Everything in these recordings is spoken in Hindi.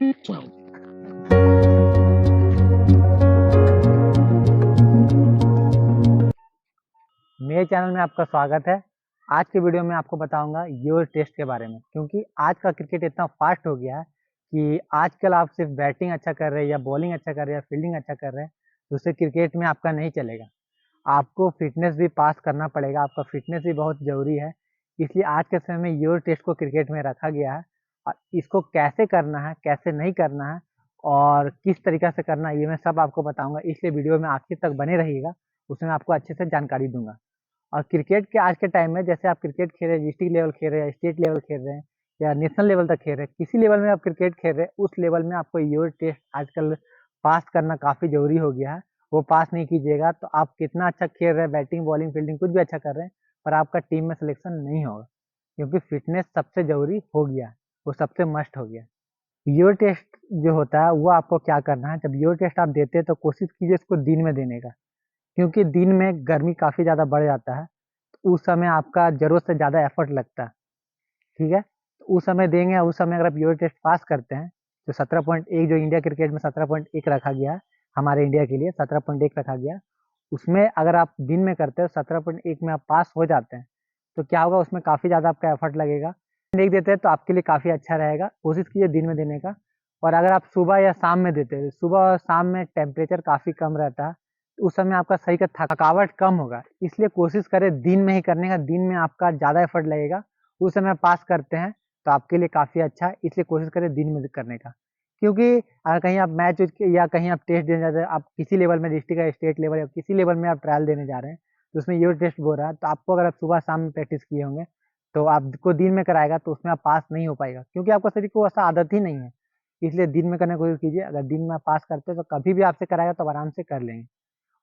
12. मेरे चैनल में आपका स्वागत है। आज के वीडियो में आपको बताऊंगा योर टेस्ट के बारे में, क्योंकि आज का क्रिकेट इतना फास्ट हो गया है कि आजकल आप सिर्फ बैटिंग अच्छा कर रहे हैं या बॉलिंग अच्छा कर रहे हैं या फील्डिंग अच्छा कर रहे हैं तो उससे क्रिकेट में आपका नहीं चलेगा। आपको फिटनेस भी पास करना पड़ेगा, आपका फिटनेस भी बहुत ज़रूरी है। इसलिए आज के समय में योर टेस्ट को क्रिकेट में रखा गया है और इसको कैसे करना है, कैसे नहीं करना है और किस तरीक़ा से करना है, ये मैं सब आपको बताऊँगा। इसलिए वीडियो में आखिर तक बने रहिएगा, उसमें आपको अच्छे से जानकारी दूँगा। और क्रिकेट के आज के टाइम में जैसे आप क्रिकेट खेल रहे हैं, डिस्ट्रिक्ट लेवल खेल रहे हैं, स्टेट लेवल खेल रहे हैं या नेशनल लेवल तक खेल रहे हैं, किसी लेवल में आप क्रिकेट खेल रहे हैं, उस लेवल में आपको योर टेस्ट आजकल पास करना काफ़ी ज़रूरी हो गया है। वो पास नहीं कीजिएगा तो आप कितना अच्छा खेल रहे हैं, बैटिंग, बॉलिंग, फील्डिंग कुछ भी अच्छा कर रहे हैं, पर आपका टीम में सिलेक्शन नहीं होगा, क्योंकि फिटनेस सबसे ज़रूरी हो गया है, वो सबसे मस्ट हो गया। योर टेस्ट जो होता है वो आपको क्या करना है, जब योर टेस्ट आप देते हैं तो कोशिश कीजिए इसको दिन में देने का, क्योंकि दिन में गर्मी काफ़ी ज़्यादा बढ़ जाता है। उस समय आपका ज़रूरत से ज़्यादा एफर्ट लगता है, ठीक है? तो उस समय देंगे, उस समय अगर आप योर टेस्ट पास करते हैं, तो 17.1 जो इंडिया क्रिकेट में 17.1 रखा गया है, हमारे इंडिया के लिए 17.1 रखा गया, उसमें अगर आप दिन में करते हो 17.1 में आप पास हो जाते हैं, तो क्या होगा उसमें काफ़ी ज़्यादा आपका एफर्ट लगेगा। देख देते हैं तो आपके लिए काफ़ी अच्छा रहेगा, कोशिश कीजिए दिन में देने का। और अगर आप सुबह या शाम में देते हैं, सुबह और शाम में टेम्परेचर काफ़ी कम रहता है, उस समय आपका शरीर का थकावट कम होगा, इसलिए कोशिश करें दिन में ही करने का। दिन में आपका ज़्यादा एफर्ट लगेगा, उस समय पास करते हैं तो आपके लिए काफ़ी अच्छा है, इसलिए कोशिश करें दिन में करने का। क्योंकि अगर कहीं आप मैच या कहीं आप टेस्ट देने जाते हैं, आप किसी लेवल में डिस्ट्रिक्ट या स्टेट लेवल या किसी लेवल में आप ट्रायल देने जा रहे हैं, तो उसमें योर टेस्ट हो रहा है, तो आपको अगर आप सुबह शाम में प्रैक्टिस किए होंगे तो आपको दिन में कराएगा तो उसमें आप पास नहीं हो पाएगा, क्योंकि आपका शरीर को ऐसा आदत ही नहीं है। इसलिए दिन में करने की कोशिश कीजिए। अगर दिन में आप पास करते हैं तो कभी भी आपसे कराएगा तो आप आराम से कर लेंगे।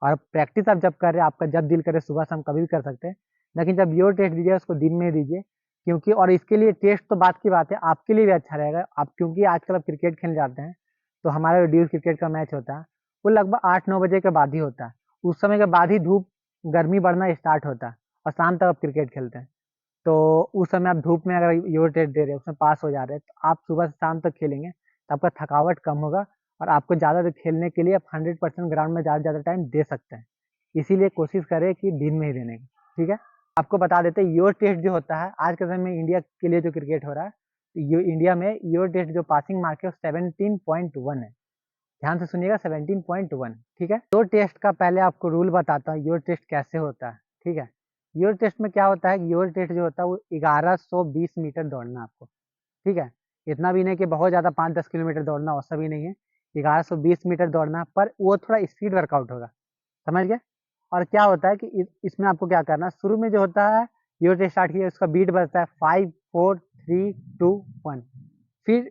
और प्रैक्टिस आप जब कर रहे हैं, आपका जब दिल करे सुबह शाम कभी भी कर सकते हैं, लेकिन जब योर टेस्ट दीजिए उसको दिन में दीजिए, क्योंकि और इसके लिए टेस्ट तो बात की बात है, आपके लिए भी अच्छा रहेगा। आप क्योंकि आजकल आप क्रिकेट खेलने जाते हैं, तो हमारा जो ड्यूज क्रिकेट का मैच होता है वो लगभग 8-9 बजे के बाद ही होता है। उस समय के बाद ही धूप गर्मी बढ़ना स्टार्ट होता है और शाम तक आप क्रिकेट खेलते हैं। तो उस समय आप धूप में अगर योर टेस्ट दे रहे हैं, उसमें पास हो जा रहे हैं, तो आप सुबह से शाम तक खेलेंगे तो आपका थकावट कम होगा और आपको ज़्यादा देर खेलने के लिए आप 100% ग्राउंड में ज़्यादा से ज़्यादा टाइम दे सकते हैं। इसीलिए कोशिश करें कि दिन में ही देने की, ठीक है? आपको बता देते हैं योर टेस्ट जो होता है आज के समय में इंडिया के लिए जो क्रिकेट हो रहा है, ये इंडिया में योर टेस्ट जो पासिंग मार्क है 17.1 है। ध्यान से सुनिएगा, 17.1, ठीक है? योर टेस्ट का पहले आपको रूल बताता हूँ, योर टेस्ट कैसे होता है, ठीक है? योर टेस्ट में क्या होता है कि योर टेस्ट जो होता है वो 1120 मीटर दौड़ना है आपको, ठीक है? इतना भी नहीं कि बहुत ज़्यादा 5-10 किलोमीटर दौड़ना हो, ऐसा भी नहीं है। 1120 मीटर दौड़ना है, पर वो थोड़ा स्पीड वर्कआउट होगा, समझ गए? और क्या होता है कि इसमें आपको क्या करना है, शुरू में जो होता है योर टेस्ट स्टार्ट किया, उसका बीट बजता है 5 4 3 2 1, फिर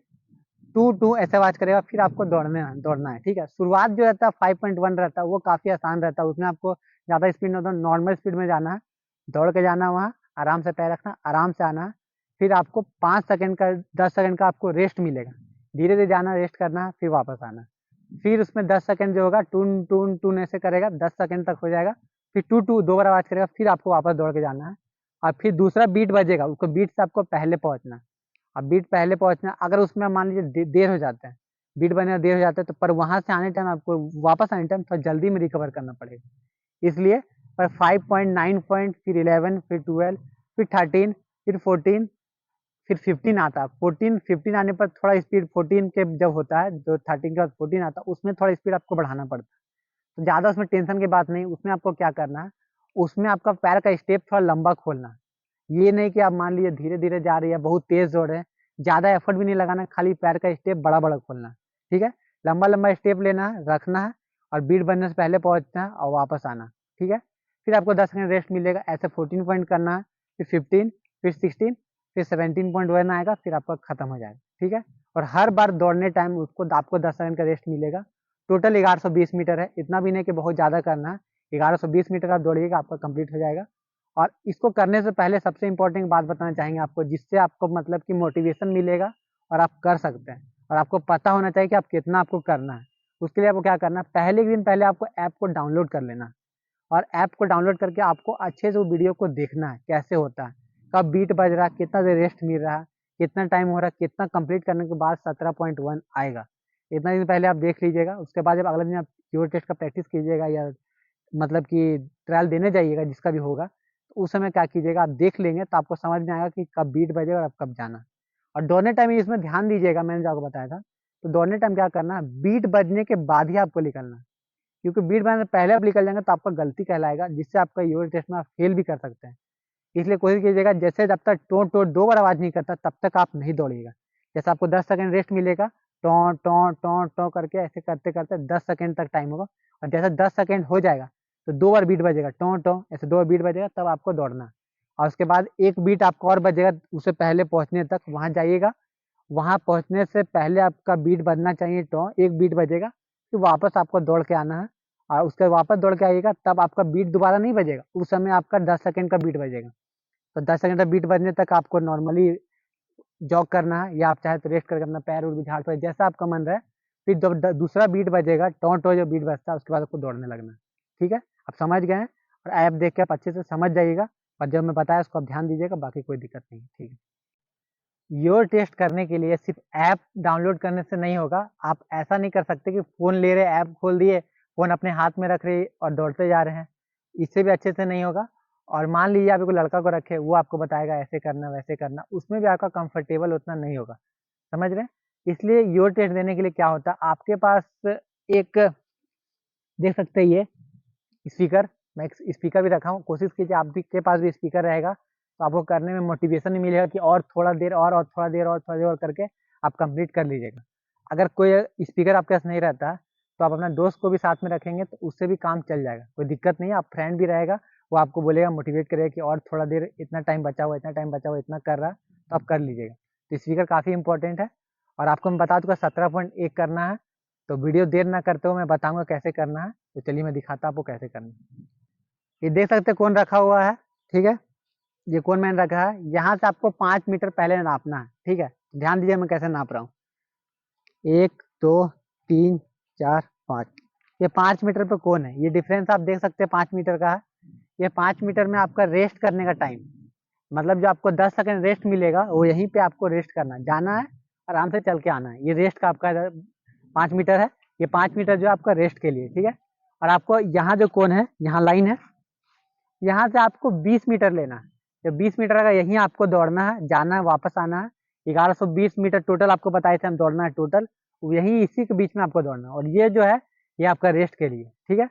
2 ऐसे आवाज करेगा, फिर आपको दौड़ना है, ठीक है? शुरुआत जो रहता है 5.1 रहता है, वो काफ़ी आसान रहता है, उसमें आपको ज़्यादा स्पीड नहीं होता, नॉर्मल स्पीड में जाना है, दौड़ के जाना है वहाँ, आराम से पैर रखना, आराम से आना है, फिर आपको 5 सेकंड का 10 सेकंड का आपको रेस्ट मिलेगा, धीरे-धीरे जाना, रेस्ट करना है, फिर वापस आना। फिर उसमें 10 सेकंड जो होगा टून, टून, टून ऐसे करेगा, 10 सेकंड तक हो जाएगा, फिर टू, टू 2 बार आवाज़ करेगा, फिर आपको वापस दौड़ के जाना है और फिर दूसरा बीट बजेगा, उसको बीट से आपको पहले पहुँचना है। अब बीट पहले पहुँचना, अगर उसमें मान लीजिए देर हो जाता है, बीट बनने में देर हो जाता है, तो पर वहाँ से आने टाइम आपको वापस आने टाइम थोड़ा जल्दी में रिकवर करना पड़ेगा। इसलिए पर 5.9 पॉइंट, फिर 11, फिर 12, फिर 13, फिर 14, फिर 15 आता है। 14, 15 आने पर थोड़ा स्पीड 14 के जब होता है, जो 13 के बाद 14 आता है, उसमें थोड़ा स्पीड आपको बढ़ाना पड़ता है। तो ज़्यादा उसमें टेंशन की बात नहीं, उसमें आपको क्या करना है, उसमें आपका पैर का स्टेप थोड़ा लंबा खोलना है। ये नहीं कि आप मान लीजिए धीरे-धीरे जा रही है, बहुत तेज़ दौड़ रहे हैं, ज़्यादा एफर्ट भी नहीं लगाना, खाली पैर का स्टेप बड़ा-बड़ा खोलना है, ठीक है? लंबा-लंबा स्टेप लेना है, रखना है और बीट बनने से पहले पहुँचना है और वापस आना, ठीक है? फिर आपको 10 सेकंड रेस्ट मिलेगा, ऐसे 14 पॉइंट करना है, फिर 15, फिर 16, फिर 17.1 आएगा, फिर आपका खत्म हो जाएगा, ठीक है? और हर बार दौड़ने टाइम उसको आपको 10 सेकंड का रेस्ट मिलेगा। टोटल 1120 मीटर है, इतना भी नहीं कि बहुत ज़्यादा करना है, 1120 मीटर आप दौड़िएगा, आपका कंप्लीट हो जाएगा। और इसको करने से पहले सबसे इम्पोर्टेंट बात बताना चाहेंगे आपको, जिससे आपको मतलब कि मोटिवेशन मिलेगा और आप कर सकते हैं और आपको पता होना चाहिए कि आप कितना आपको करना है। उसके लिए आपको क्या करना है, पहले के दिन पहले आपको ऐप को डाउनलोड कर लेना है और ऐप को डाउनलोड करके आपको अच्छे से वो वीडियो को देखना है, कैसे होता है, कब बीट बज रहा है, कितना देर रेस्ट मिल रहा है, कितना टाइम हो रहा है, कितना कंप्लीट करने के बाद 17.1 आएगा। इतना दिन पहले आप देख लीजिएगा। उसके बाद जब अगले दिन आप कीवर्ड टेस्ट का प्रैक्टिस कीजिएगा या मतलब कि ट्रायल देने जाइएगा जिसका भी होगा, तो उस समय क्या कीजिएगा, आप देख लेंगे तो आपको समझ में आएगा कि कब बीट बजेगा और आप कब जाना है। और दौड़ने टाइम इसमें ध्यान दीजिएगा, मैंने जो आपको बताया था, तो दौड़ने टाइम क्या करना है, बीट बजने के बाद ही आपको निकलना है। क्योंकि बीट बजने से पहले आप निकल जाएंगे तो आपका गलती कहलाएगा, जिससे आपका यूनिट टेस्ट में आप फेल भी कर सकते हैं। इसलिए कोशिश कीजिएगा जैसे जब तक टों टों 2 बार आवाज़ नहीं करता तब तक आप नहीं दौड़िएगा। जैसे आपको 10 सेकंड रेस्ट मिलेगा, टों टों टों टों करके ऐसे करते-करते 10 सेकंड तक टाइम होगा, और जैसे 10 सेकंड हो जाएगा तो 2 बार बीट बजेगा, टों टों ऐसे 2 बार बीट बजेगा, तब आपको दौड़ना है। और उसके बाद 1 बीट आपका और बजेगा, उससे पहले पहुँचने तक वहाँ जाइएगा। वहाँ पहुँचने से पहले आपका बीट बजना चाहिए, टों 1 बीट बजेगा, फिर वापस आपको दौड़ के आना है। और उसके बाद वापस दौड़ के आइएगा, तब आपका बीट दोबारा नहीं बजेगा, उस समय आपका 10 सेकंड का बीट बजेगा। तो 10 सेकंड का बीट बजने तक आपको नॉर्मली जॉग करना है, या आप चाहे तो रेस्ट करके अपना पैर उर भी झाड़ पाए, जैसा आपका मन रहे। फिर जब दूसरा बीट बजेगा, टों टों जो बीट बजता है, उसके बाद आपको दौड़ने लगना है। ठीक है, आप समझ गए हैं। और ऐप देख के आप अच्छे से समझ जाइएगा, और जब मैं बताया उसको आप ध्यान दीजिएगा, बाकी कोई दिक्कत नहीं है। ठीक है, योर टेस्ट करने के लिए सिर्फ ऐप डाउनलोड करने से नहीं होगा। आप ऐसा नहीं कर सकते कि फ़ोन ले रहे, ऐप खोल दिए, फ़ोन अपने हाथ में रख रहे और दौड़ते जा रहे हैं, इससे भी अच्छे से नहीं होगा। और मान लीजिए आप कोई लड़का को रखे, वो आपको बताएगा ऐसे करना वैसे करना, उसमें भी आपका कंफर्टेबल उतना नहीं होगा, समझ रहे हैं। इसलिए योर टेस्ट देने के लिए क्या होता है, आपके पास एक, देख सकते हैं ये स्पीकर, मैं एक स्पीकर भी रखा हूँ। कोशिश कीजिए आप भी के पास भी स्पीकर रहेगा, तो आपको करने में मोटिवेशन भी मिलेगा कि और थोड़ा देर और थोड़ा देर और थोड़ा देर और करके आप कंप्लीट कर लीजिएगा। अगर कोई स्पीकर आपके पास नहीं रहता, तो आप अपना दोस्त को भी साथ में रखेंगे तो उससे भी काम चल जाएगा, कोई दिक्कत नहीं है। आप फ्रेंड भी रहेगा, वो आपको बोलेगा, मोटिवेट करेगा कि और थोड़ा देर, इतना टाइम बचा हुआ, इतना टाइम बचा हुआ, इतना कर रहा, तो आप कर लीजिएगा। तो स्पीकर काफ़ी इंपॉर्टेंट है। और आपको मैं बता दूँगा 17.1 करना है, तो वीडियो देर ना करते हुए मैं बताऊँगा कैसे करना है। तो चलिए मैं दिखाता हूँ आपको कैसे करना है। ये देख सकते हैं कौन रखा हुआ है, ठीक है, ये कौन मैंने रखा है। यहाँ से आपको 5 मीटर पहले नापना है, ठीक है। ध्यान दीजिए मैं कैसे नाप रहा हूँ, 1 2 3 4 5, ये 5 मीटर पे कौन है, ये डिफरेंस आप देख सकते हैं 5 मीटर का है। ये 5 मीटर में आपका रेस्ट करने का टाइम, मतलब जो आपको 10 सेकंड रेस्ट मिलेगा, वो यहीं पे आपको रेस्ट करना है, जाना है, आराम से चल के आना है। ये रेस्ट का आपका 5 मीटर है, ये 5 मीटर जो है आपका रेस्ट के लिए, ठीक है। और आपको यहाँ जो कोन है, यहाँ लाइन है, यहाँ से आपको 20 मीटर लेना है। जब 20 मीटर का यहीं आपको दौड़ना है, जाना है, वापस आना है। 1120 मीटर टोटल आपको बताए थे हम दौड़ना है टोटल, यहीं इसी के बीच में आपको दौड़ना है। और ये जो है, ये आपका रेस्ट के लिए, ठीक है।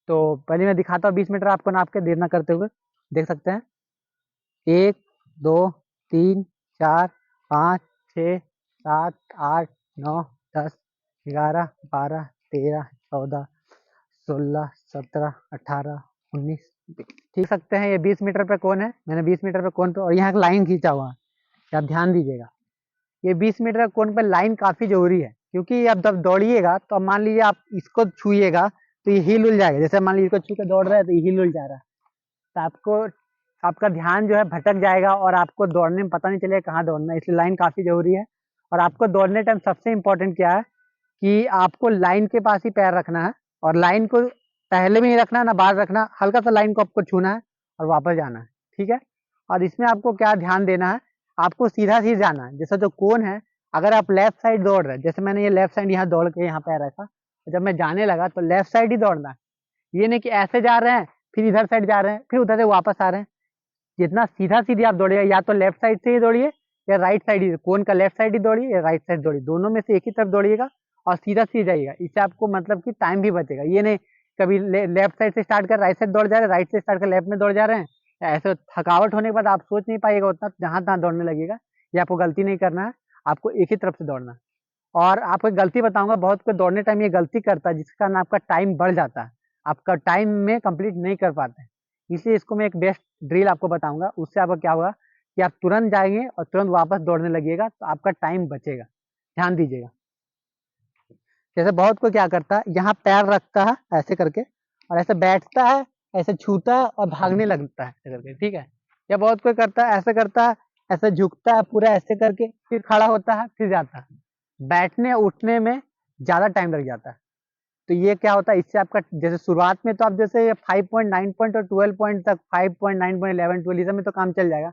तो पहले मैं दिखाता हूँ 20 मीटर आपको नाप के, देर ना करते हुए। देख सकते हैं 1 2 3 4 5 6 7 8 9 10 11 12 13 14 16 17 18 19, ठीक सकते हैं। ये 20 मीटर पे कौन है, मैंने 20 मीटर पे कौन पे, और यहाँ एक लाइन खींचा हुआ है, आप ध्यान दीजिएगा। ये 20 मीटर का कोन पे लाइन काफी जरूरी है, क्योंकि आप जब दौड़िएगा तो मान लीजिए आप इसको छूइएगा तो ये हिल उल जाएगा। जैसे मान लीजिए इसको छू के दौड़ रहा है तो ये हिल उल जा रहा है, तो आपको, आपका ध्यान जो है भटक जाएगा और आपको दौड़ने में पता नहीं चलेगा कहाँ दौड़ना है। इसलिए लाइन काफी जरूरी है। और आपको दौड़ने टाइम सबसे इम्पोर्टेंट क्या है कि आपको लाइन के पास ही पैर रखना है, और लाइन को पहले भी नहीं रखना ना बाद रखना, हल्का सा लाइन को आपको छूना है और वापस जाना है, ठीक है। और इसमें आपको क्या ध्यान देना है, आपको सीधा सीधा जाना है। जैसे जो कोन है, अगर आप लेफ्ट साइड दौड़ रहे हैं, जैसे मैंने ये लेफ्ट साइड यहाँ दौड़ के यहाँ पैर रखा, जब मैं जाने लगा तो लेफ्ट साइड ही दौड़ना है। ये नहीं कि ऐसे जा रहे हैं, फिर इधर साइड जा रहे हैं, फिर उधर से वापस आ रहे हैं। जितना सीधा सीधी आप दौड़िएगा, या तो लेफ्ट साइड से ही दौड़िए या राइट साइड ही, कोन का लेफ्ट साइड ही दौड़िए या राइट साइड दौड़िए, दोनों में से एक ही तरफ दौड़िएगा और सीधा सीधा जाइएगा। इससे आपको मतलब कि टाइम भी बचेगा। ये नहीं कभी लेफ्ट साइड से स्टार्ट कर राइट साइड दौड़ जा रहे हैं, राइट से स्टार्ट कर लेफ्ट में दौड़ जा रहे हैं, ऐसे थकावट होने के बाद आप सोच नहीं पाइएगा उतना, जहाँ तहाँ दौड़ने लगेगा। ये आपको गलती नहीं करना है, आपको एक ही तरफ से दौड़ना है। और आपको एक गलती बताऊंगा, बहुत कोई दौड़ने टाइम ये गलती करता है, जिसके कारण आपका टाइम बढ़ जाता है, आपका टाइम में कंप्लीट नहीं कर पाते हैं। इसलिए इसको मैं एक बेस्ट ड्रिल आपको बताऊंगा, उससे आपका क्या होगा कि आप तुरंत जाएंगे और तुरंत वापस दौड़ने लगिएगा, तो आपका टाइम बचेगा। ध्यान दीजिएगा। जैसे बहुत कोई क्या करता है, यहाँ पैर रखता है ऐसे करके, और ऐसे बैठता है, ऐसे छूता है और भागने लगता है ऐसे करके, ठीक है। या बहुत कोई करता है, ऐसे करता है, ऐसे झुकता है पूरा ऐसे करके, फिर खड़ा होता है, फिर जाता है। बैठने उठने में ज्यादा टाइम लग जाता है। तो ये क्या होता है, इससे आपका, जैसे शुरुआत में तो आप जैसे 5.9 पॉइंट और 12 पॉइंट तक, 5.9 पॉइंट 11 12 में तो काम चल जाएगा।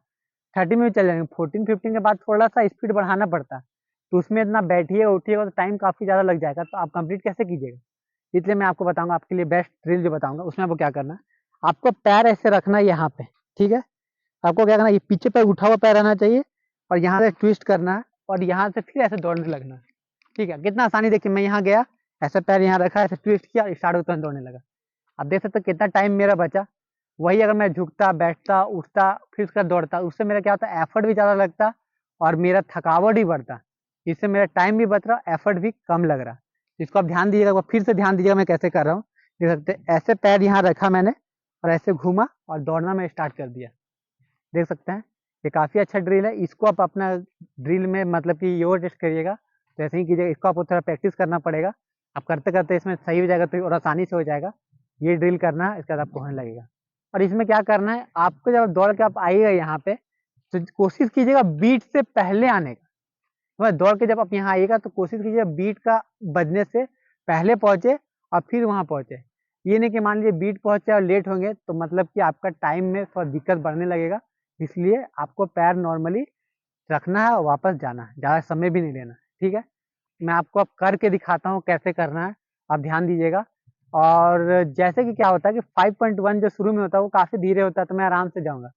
30 में भी चल जाएंगे। 14-15 के बाद थोड़ा सा स्पीड बढ़ाना पड़ता है, तो उसमें इतना बैठिएगा उठिएगा तो टाइम काफ़ी ज़्यादा लग जाएगा, तो आप कंप्लीट कैसे कीजिएगा? इसलिए मैं आपको बताऊंगा, आपके लिए बेस्ट ड्रिल जो बताऊंगा उसमें आपको क्या करना है। आपको पैर ऐसे रखना है यहाँ पे, ठीक है। आपको क्या करना है, ये पीछे पैर उठा हुआ पैर रहना चाहिए और यहाँ से ट्विस्ट करना है और यहाँ से फिर ऐसे दौड़ने लगना है, ठीक है। कितना आसानी, देखिए मैं यहाँ गया, ऐसे पैर यहाँ रखा, ऐसे ट्विस्ट किया, स्टार्ट होता दौड़ने लगा। आप देख सकते हो कितना टाइम मेरा बचा। वही अगर मैं झुकता, बैठता, उठता, फिर उसका दौड़ता, उससे मेरा क्या होता है, एफर्ट भी ज़्यादा लगता और मेरा थकावट भी बढ़ता। इससे मेरा टाइम भी बच रहा, एफर्ट भी कम लग रहा। इसको आप ध्यान दीजिएगा, फिर से ध्यान दीजिएगा मैं कैसे कर रहा हूँ। देख सकते हैं ऐसे पैर यहाँ रखा मैंने और ऐसे घूमा और दौड़ना मैं स्टार्ट कर दिया। देख सकते हैं ये काफ़ी अच्छा ड्रिल है। इसको आप अपना ड्रिल में मतलब कि योगा टेस्ट करिएगा तो ऐसे ही कीजिएगा। इसको आपको थोड़ा प्रैक्टिस करना पड़ेगा, आप करते करते इसमें सही हो जाएगा तो और आसानी से हो जाएगा। ये ड्रिल करना है, इसके बाद आपको होने लगेगा। और इसमें क्या करना है, आपको जब दौड़ के आप आइएगा यहाँ पे तो कोशिश कीजिएगा बीट से पहले आने का। मतलब दौड़ के जब आप यहाँ आइएगा तो कोशिश कीजिए बीट का बजने से पहले पहुँचे और फिर वहाँ पहुँचे। ये नहीं कि मान लीजिए बीट पहुँचे और लेट होंगे तो मतलब कि आपका टाइम में थोड़ा दिक्कत बढ़ने लगेगा। इसलिए आपको पैर नॉर्मली रखना है और वापस जाना है, ज़्यादा समय भी नहीं लेना है, ठीक है। मैं आपको अब करके दिखाता हूँ कैसे करना है, आप ध्यान दीजिएगा। और जैसे कि क्या होता है कि 5.1 जो शुरू में होता है वो काफ़ी धीरे होता है, तो मैं आराम से जाऊँगा।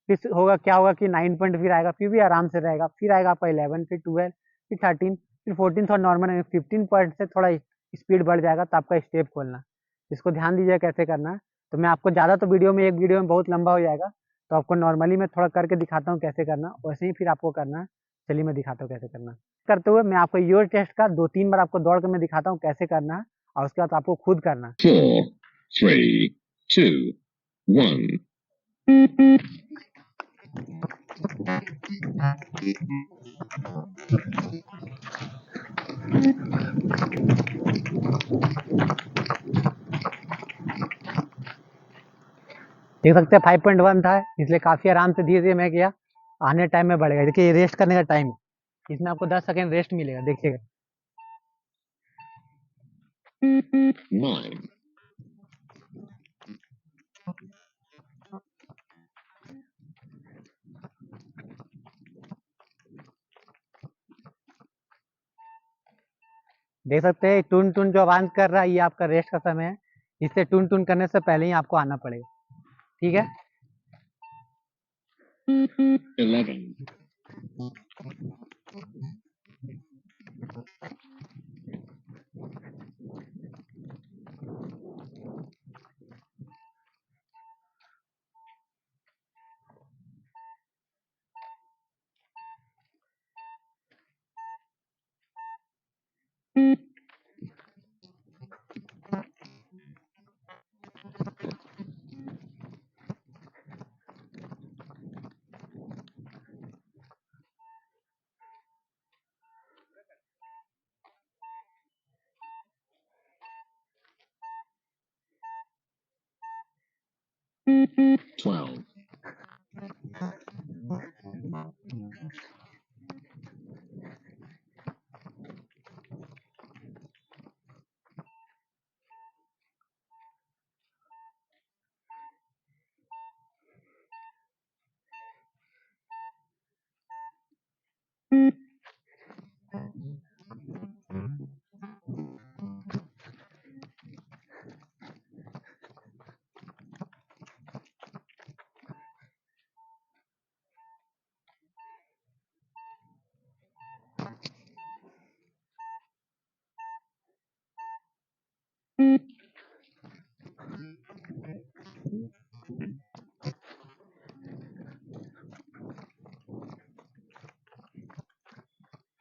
फिर होगा क्या होगा कि 9 पॉइंट फिर आएगा, फिर भी आराम से रहेगा, फिर आएगा आपका 11, फिर 12, फिर 13, फिर 14 थोड़ा नॉर्मल है, 15 पॉइंट से थोड़ा स्पीड बढ़ जाएगा तो आपका स्टेप खोलना। इसको ध्यान दीजिएगा कैसे करना है। तो मैं आपको ज़्यादा तो वीडियो में, एक वीडियो में बहुत लंबा हो जाएगा, तो आपको नॉर्मली मैं थोड़ा करके दिखाता हूँ कैसे करना, वैसे ही फिर आपको करना है। चलिए मैं दिखाता हूँ कैसे करना है। करते हुए मैं आपको योर टेस्ट का 2-3 बार आपको दौड़ के मैं दिखाता हूँ कैसे करना है और उसके बाद आपको खुद करना है। 4, 3, 2, 1. देख सकते हैं 5.1 था, इसलिए काफ़ी आराम से धीरे धीरे मैं किया। आने टाइम में बढ़ेगा, देखिए रेस्ट करने का टाइम है, इसमें आपको 10 सेकेंड रेस्ट मिलेगा, देखिएगा। 9. देख सकते हैं टून टून जो आवाज कर रहा है ये आपका रेस्ट का समय है, इससे टून टून करने से पहले ही आपको आना पड़ेगा, ठीक है। 11. Twelve.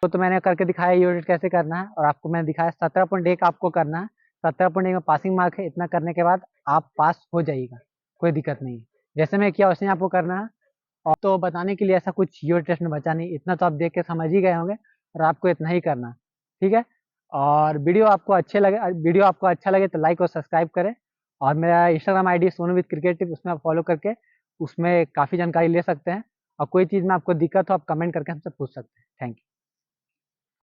तो मैंने करके दिखाया यूनिट कैसे करना है और आपको मैंने दिखाया 17.1 आपको करना है। 17.1 में पासिंग मार्क है, इतना करने के बाद आप पास हो जाइएगा, कोई दिक्कत नहीं है। जैसे मैं किया वैसे ही आपको करना है। और तो बताने के लिए ऐसा कुछ यूनिट टेस्ट में बचा नहीं, इतना तो आप देख के समझ ही गए होंगे और आपको इतना ही करना है, ठीक है। और वीडियो आपको अच्छा लगे तो लाइक और सब्सक्राइब करें। और मेरा Instagram ID Sonu with cricket tip, उसमें आप फॉलो करके उसमें काफ़ी जानकारी ले सकते हैं। और कोई चीज़ में आपको दिक्कत हो आप कमेंट करके हमसे पूछ सकते हैं। Thank you.